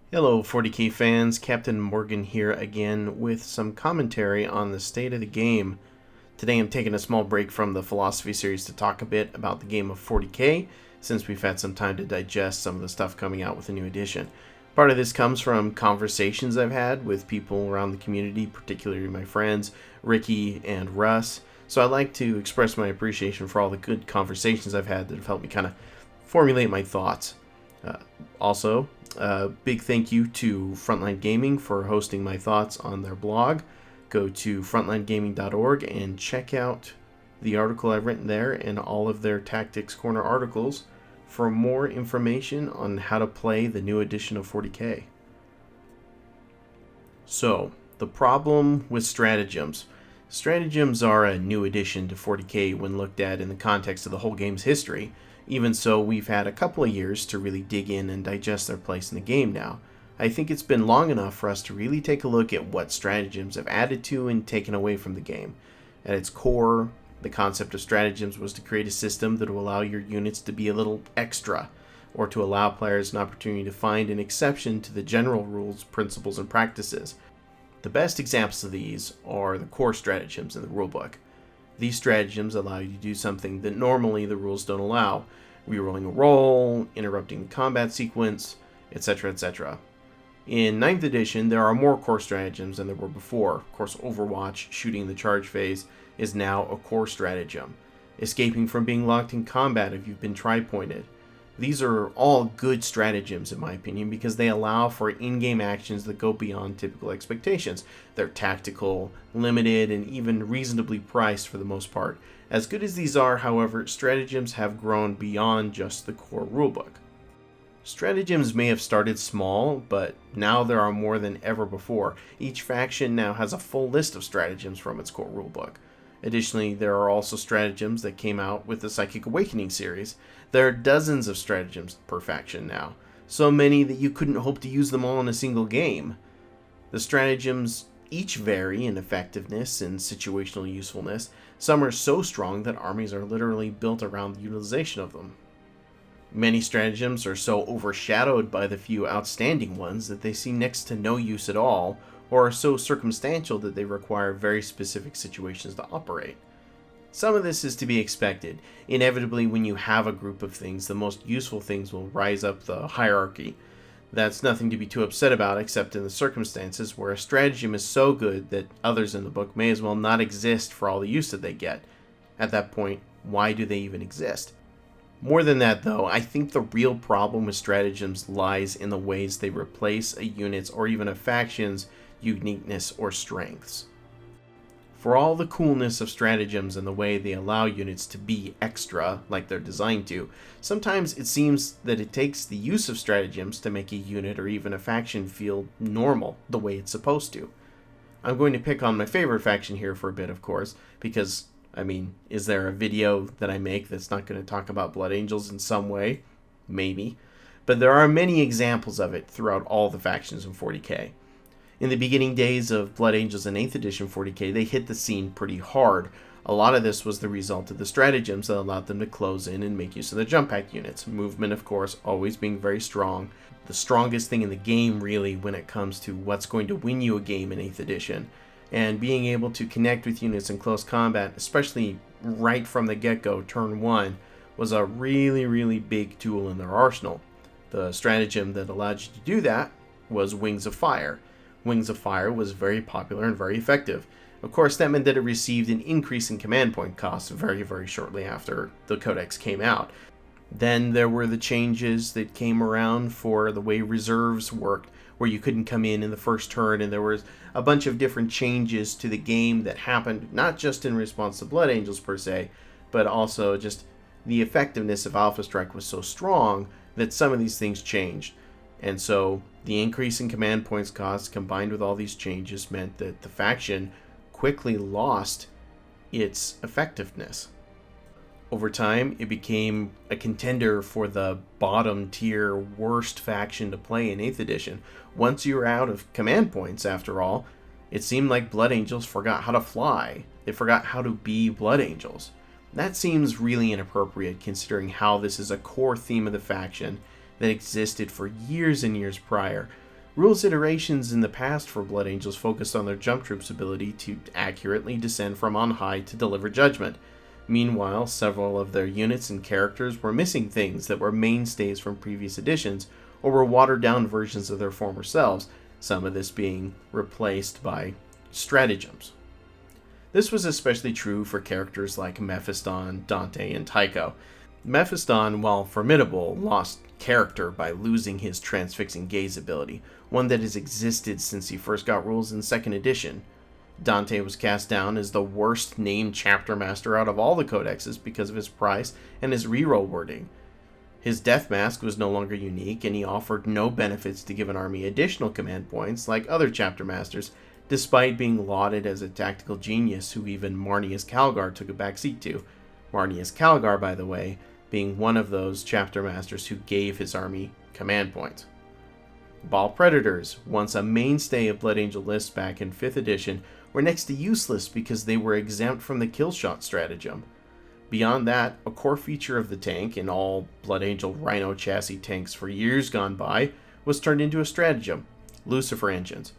Hello 40k fans, Captain Morgan here again with some commentary on the state of the game. Today I'm taking a small break from the philosophy series to talk a bit about the game of 40k, since we've had some time to digest some of the stuff coming out with the new edition. Part of this comes from conversations I've had with people around the community, particularly my friends Ricky and Russ. So I'd like to express my appreciation for all the good conversations I've had that have helped me kind of formulate my thoughts. Also, big thank you to Frontline Gaming for hosting my thoughts on their blog. Go to frontlinegaming.org and check out the article I've written there and all of their Tactics Corner articles for more information on how to play the new edition of 40k. So, the problem with stratagems. Stratagems are a new addition to 40k when looked at in the context of the whole game's history. Even so, we've had a couple of years to really dig in and digest their place in the game now. I think it's been long enough for us to really take a look at what stratagems have added to and taken away from the game. At its core, the concept of stratagems was to create a system that will allow your units to be a little extra, or to allow players an opportunity to find an exception to the general rules, principles, and practices. The best examples of these are the core stratagems in the rulebook. These stratagems allow you to do something that normally the rules don't allow: rerolling a roll, interrupting the combat sequence, etc., etc. In 9th edition, there are more core stratagems than there were before. Of course, Overwatch, shooting the charge phase, is now a core stratagem. Escaping from being locked in combat if you've been tri-pointed. These are all good stratagems in my opinion because they allow for in-game actions that go beyond typical expectations. They're tactical, limited, and even reasonably priced for the most part. As good as these are, however, stratagems have grown beyond just the core rulebook. Stratagems may have started small, but now there are more than ever before. Each faction now has a full list of stratagems from its core rulebook. Additionally, there are also stratagems that came out with the Psychic Awakening series. There are dozens of stratagems per faction now, so many that you couldn't hope to use them all in a single game. The stratagems each vary in effectiveness and situational usefulness. Some are so strong that armies are literally built around the utilization of them. Many stratagems are so overshadowed by the few outstanding ones that they see next to no use at all, or are so circumstantial that they require very specific situations to operate. Some of this is to be expected. Inevitably, when you have a group of things, the most useful things will rise up the hierarchy. That's nothing to be too upset about, except in the circumstances where a stratagem is so good that others in the book may as well not exist for all the use that they get. At that point, why do they even exist? More than that, though, I think the real problem with stratagems lies in the ways they replace a unit's or even a faction's uniqueness or strengths. For all the coolness of stratagems and the way they allow units to be extra, like they're designed to, sometimes it seems that it takes the use of stratagems to make a unit or even a faction feel normal, the way it's supposed to. I'm going to pick on my favorite faction here for a bit, of course, because, is there a video that I make that's not going to talk about Blood Angels in some way? Maybe. But there are many examples of it throughout all the factions in 40k. In the beginning days of Blood Angels and 8th edition 40k, they hit the scene pretty hard. A lot of this was the result of the stratagems that allowed them to close in and make use of the jump pack units. Movement, of course, always being very strong. The strongest thing in the game, really, when it comes to what's going to win you a game in 8th edition. And being able to connect with units in close combat, especially right from the get-go, turn 1, was a really, really big tool in their arsenal. The stratagem that allowed you to do that was Wings of Fire. Wings of Fire was very popular and very effective. Of course, that meant that it received an increase in command point costs very, very shortly after the Codex came out. Then there were the changes that came around for the way reserves worked, where you couldn't come in the first turn, and there was a bunch of different changes to the game that happened, not just in response to Blood Angels per se, but also just the effectiveness of Alpha Strike was so strong that some of these things changed. And so the increase in command points costs combined with all these changes meant that the faction quickly lost its effectiveness. Over time, it became a contender for the bottom tier worst faction to play in 8th edition. Once you were out of command points, after all, it seemed like Blood Angels forgot how to fly. They forgot how to be Blood Angels. That seems really inappropriate considering how this is a core theme of the faction that existed for years and years prior. Rules iterations in the past for Blood Angels focused on their jump troops' ability to accurately descend from on high to deliver judgment. Meanwhile, several of their units and characters were missing things that were mainstays from previous editions, or were watered-down versions of their former selves, some of this being replaced by stratagems. This was especially true for characters like Mephiston, Dante, and Tycho. Mephiston, while formidable, lost character by losing his transfixing gaze ability, one that has existed since he first got rules in 2nd edition. Dante was cast down as the worst named chapter master out of all the codexes because of his price and his reroll wording. His death mask was no longer unique, and he offered no benefits to give an army additional command points like other chapter masters, despite being lauded as a tactical genius who even Marnius Calgar took a backseat to. Marnius Calgar, by the way, being one of those chapter masters who gave his army command points. Ball Predators, once a mainstay of Blood Angel lists back in 5th edition, were next to useless because they were exempt from the killshot stratagem. Beyond that, a core feature of the tank in all Blood Angel Rhino chassis tanks for years gone by was turned into a stratagem, Lucifer engines.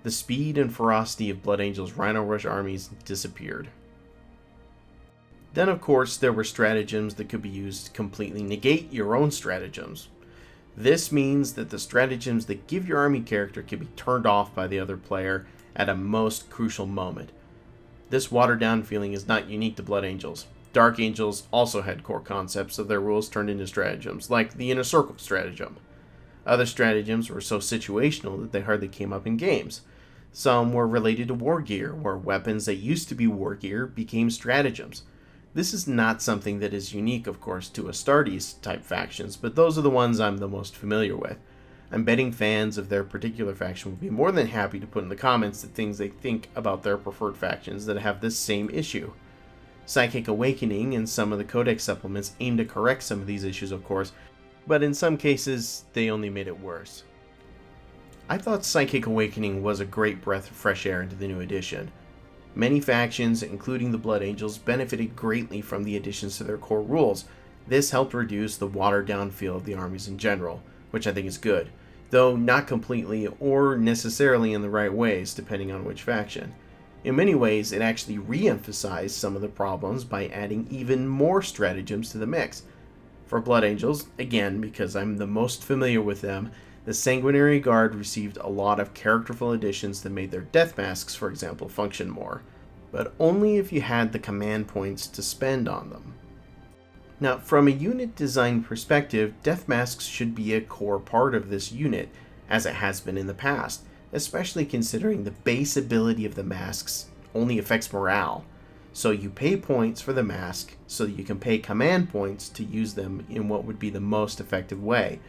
The speed and ferocity of Blood Angel's Rhino Rush armies disappeared. Then, of course, there were stratagems that could be used to completely negate your own stratagems. This means that the stratagems that give your army character can be turned off by the other player at a most crucial moment. This watered-down feeling is not unique to Blood Angels. Dark Angels also had core concepts of their rules turned into stratagems, like the Inner Circle stratagem. Other stratagems were so situational that they hardly came up in games. Some were related to war gear, where weapons that used to be war gear became stratagems. This is not something that is unique, of course, to Astartes-type factions, but those are the ones I'm the most familiar with. I'm betting fans of their particular faction will be more than happy to put in the comments the things they think about their preferred factions that have this same issue. Psychic Awakening and some of the Codex supplements aim to correct some of these issues, of course, but in some cases, they only made it worse. I thought Psychic Awakening was a great breath of fresh air into the new edition. Many factions, including the Blood Angels, benefited greatly from the additions to their core rules. This helped reduce the watered-down feel of the armies in general, which I think is good, though not completely or necessarily in the right ways, depending on which faction. In many ways, it actually re-emphasized some of the problems by adding even more stratagems to the mix. For Blood Angels, again, because I'm the most familiar with them, the Sanguinary Guard received a lot of characterful additions that made their death masks, for example, function more, but only if you had the command points to spend on them. Now, from a unit design perspective, death masks should be a core part of this unit, as it has been in the past, especially considering the base ability of the masks only affects morale. So you pay points for the mask so that you can pay command points to use them in what would be the most effective way.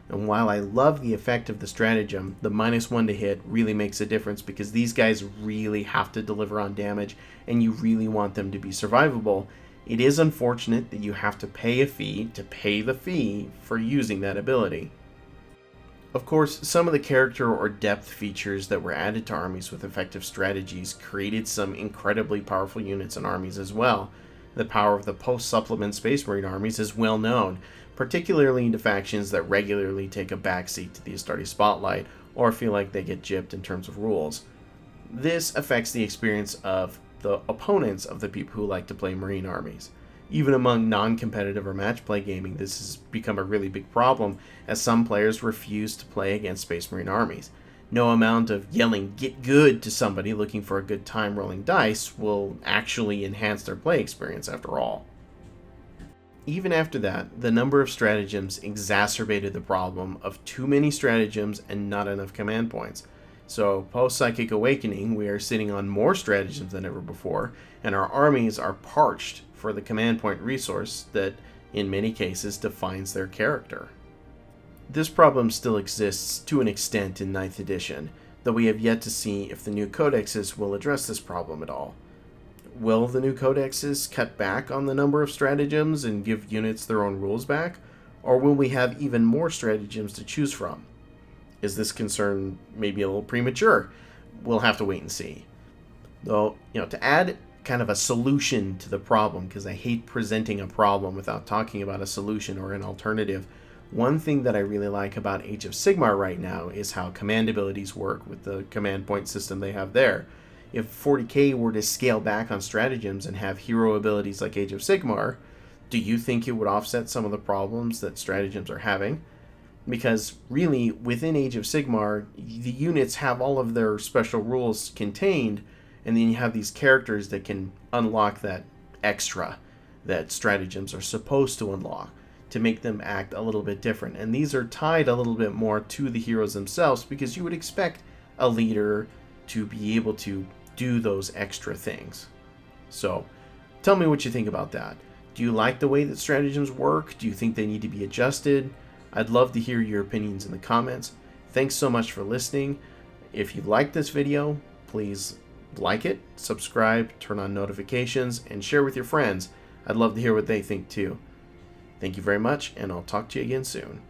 And while I love the effect of the stratagem, the -1 to hit really makes a difference because these guys really have to deliver on damage and you really want them to be survivable. It is unfortunate that you have to pay a fee to pay the fee for using that ability. Of course, some of the character or depth features that were added to armies with effective strategies created some incredibly powerful units and armies as well. The power of the post-supplement Space Marine armies is well known, particularly into factions that regularly take a backseat to the Astartes spotlight or feel like they get gypped in terms of rules. This affects the experience of the opponents of the people who like to play Marine armies. Even among non-competitive or match play gaming, this has become a really big problem, as some players refuse to play against Space Marine armies. No amount of yelling "get good" to somebody looking for a good time rolling dice will actually enhance their play experience after all. Even after that, the number of stratagems exacerbated the problem of too many stratagems and not enough command points. So, post-Psychic Awakening, we are sitting on more stratagems than ever before, and our armies are parched for the command point resource that, in many cases, defines their character. This problem still exists to an extent in 9th edition, though we have yet to see if the new codexes will address this problem at all. Will the new codexes cut back on the number of stratagems and give units their own rules back, or will we have even more stratagems to choose from? Is this concern maybe a little premature? We'll have to wait and see. Though, to add kind of a solution to the problem, because I hate presenting a problem without talking about a solution or an alternative, One thing that I really like about Age of Sigmar right now is how command abilities work with the command point system they have there. If 40k were to scale back on stratagems and have hero abilities like Age of Sigmar, do you think it would offset some of the problems that stratagems are having? Because really, within Age of Sigmar, the units have all of their special rules contained, and then you have these characters that can unlock that extra that stratagems are supposed to unlock to make them act a little bit different. And these are tied a little bit more to the heroes themselves, because you would expect a leader to be able to do those extra things. So tell me what you think about that. Do you like the way that stratagems work? Do you think they need to be adjusted? I'd love to hear your opinions in the comments. Thanks so much for listening. If you liked this video, please like it, subscribe, turn on notifications, and share with your friends. I'd love to hear what they think too. Thank you very much, and I'll talk to you again soon.